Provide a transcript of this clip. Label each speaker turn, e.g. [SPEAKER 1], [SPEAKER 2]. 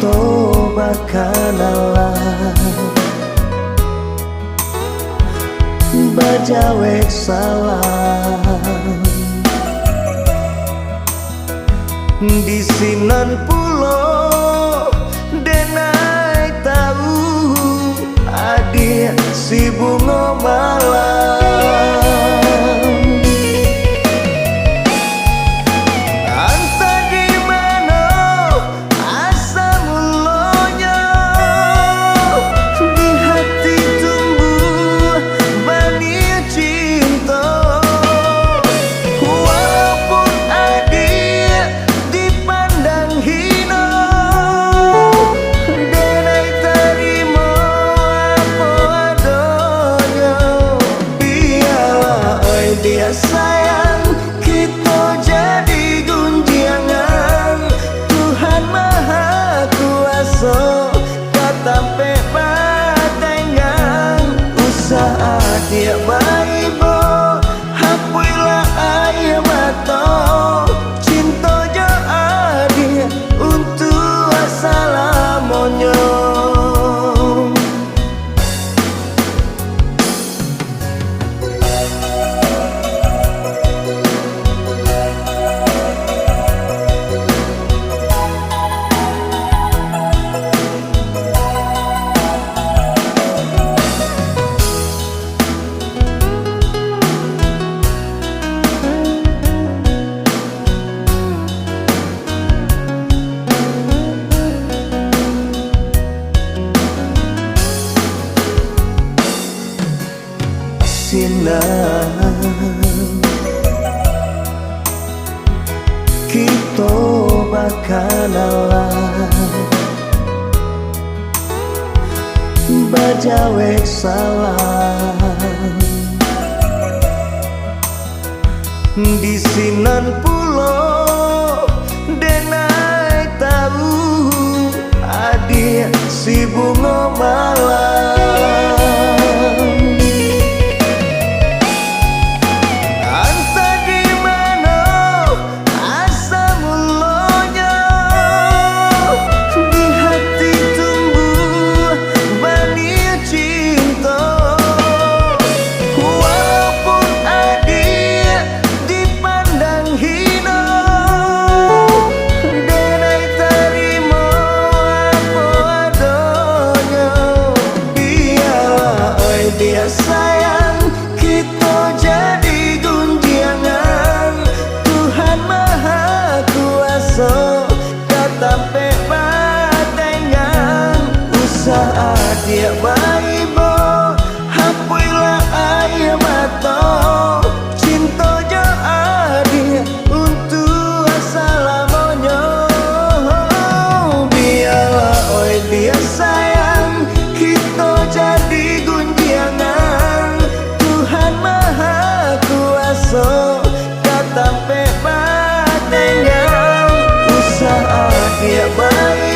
[SPEAKER 1] Kita bakanalah bajawek salam di sinan pulau denai tahu adik si bunga malam anta di mana asal mulanya di hati tumbuh benih cinta walaupun adik dipandang hina denai terima apa adanya biarlah oi dia sayang kita jadi gunjangan Tuhan Maha Kuasa katampe patengan usaha dia baik bo hapuilah air mata cinta jo adik untuk assalamualaikum. Kita bakanalah bajawek salam di sinan pulau denai tahu adik si bunga malam dia sayang kita jadi gunjangan Tuhan Maha Kuasa katampe patengan usaha dia baik bo hapuilah air mata cinta jo adik untuk assalamualaikum biarlah oi dia sayang kita jadi Tuhan Maha Kuasa katampe patengan usaha dia baik